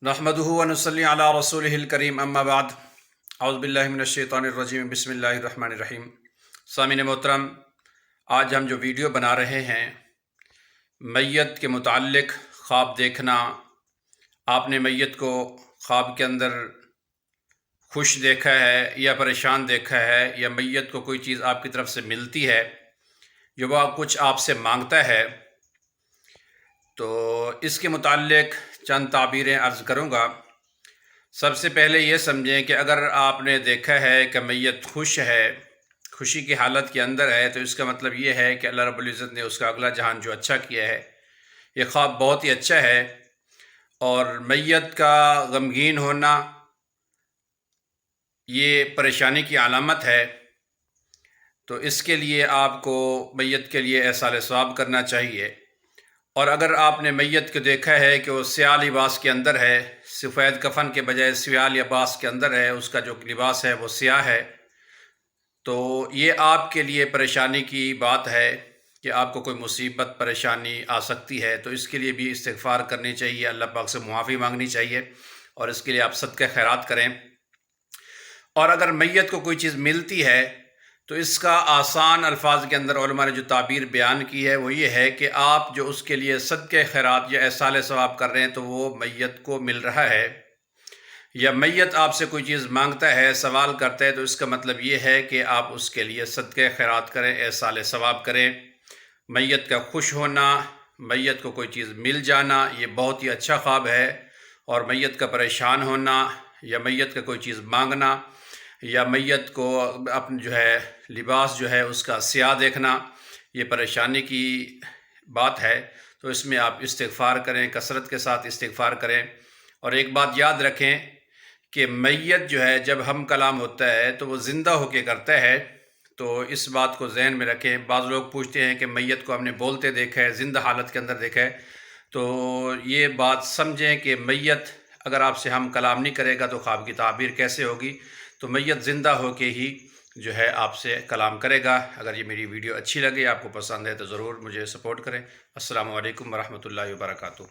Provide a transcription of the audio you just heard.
نحمدہ و نصلی علی رسولہ الکریم اما بعد اعوذ باللہ من الشیطان الرجیم بسم اللہ الرحمن الرحیم۔ سامعین محترم، آج ہم جو ویڈیو بنا رہے ہیں میت کے متعلق خواب دیکھنا، آپ نے میت کو خواب کے اندر خوش دیکھا ہے یا پریشان دیکھا ہے، یا میت کو کوئی چیز آپ کی طرف سے ملتی ہے یا وہ کچھ آپ سے مانگتا ہے، تو اس کے متعلق چند تعبیریں عرض کروں گا۔ سب سے پہلے یہ سمجھیں کہ اگر آپ نے دیکھا ہے کہ میت خوش ہے، خوشی کی حالت کے اندر ہے، تو اس کا مطلب یہ ہے کہ اللہ رب العزت نے اس کا اگلا جہان جو اچھا کیا ہے۔ یہ خواب بہت ہی اچھا ہے، اور میت کا غمگین ہونا یہ پریشانی کی علامت ہے، تو اس کے لیے آپ کو میت کے لیے ایصال ثواب کرنا چاہیے۔ اور اگر آپ نے میت کو دیکھا ہے کہ وہ سیاہ لباس کے اندر ہے، سفید کفن کے بجائے سیاہ لباس کے اندر ہے، اس کا جو لباس ہے وہ سیاہ ہے، تو یہ آپ کے لیے پریشانی کی بات ہے کہ آپ کو کوئی مصیبت پریشانی آ سکتی ہے، تو اس کے لیے بھی استغفار کرنی چاہیے، اللہ پاک سے معافی مانگنی چاہیے، اور اس کے لیے آپ صدقہ خیرات کریں۔ اور اگر میت کو کوئی چیز ملتی ہے تو اس کا آسان الفاظ کے اندر علماء نے جو تعبیر بیان کی ہے وہ یہ ہے کہ آپ جو اس کے لیے صدقہ خیرات یا ایصال ثواب کر رہے ہیں تو وہ میت کو مل رہا ہے، یا میت آپ سے کوئی چیز مانگتا ہے، سوال کرتا ہے، تو اس کا مطلب یہ ہے کہ آپ اس کے لیے صدقہ خیرات کریں، ایصال ثواب کریں۔ میت کا خوش ہونا، میت کو کوئی چیز مل جانا، یہ بہت ہی اچھا خواب ہے، اور میت کا پریشان ہونا یا میت کا کوئی چیز مانگنا یا میت کو اپنے جو ہے لباس جو ہے اس کا سیاہ دیکھنا، یہ پریشانی کی بات ہے، تو اس میں آپ استغفار کریں، کثرت کے ساتھ استغفار کریں۔ اور ایک بات یاد رکھیں کہ میت جو ہے جب ہم کلام ہوتا ہے تو وہ زندہ ہو کے کرتا ہے، تو اس بات کو ذہن میں رکھیں۔ بعض لوگ پوچھتے ہیں کہ میت کو ہم نے بولتے دیکھا ہے، زندہ حالت کے اندر دیکھا ہے، تو یہ بات سمجھیں کہ میت اگر آپ سے ہم کلام نہیں کرے گا تو خواب کی تعبیر کیسے ہوگی؟ تو میت زندہ ہو کے ہی جو ہے آپ سے کلام کرے گا۔ اگر یہ میری ویڈیو اچھی لگے، آپ کو پسند ہے، تو ضرور مجھے سپورٹ کریں۔ السلام علیکم ورحمۃ اللہ وبرکاتہ۔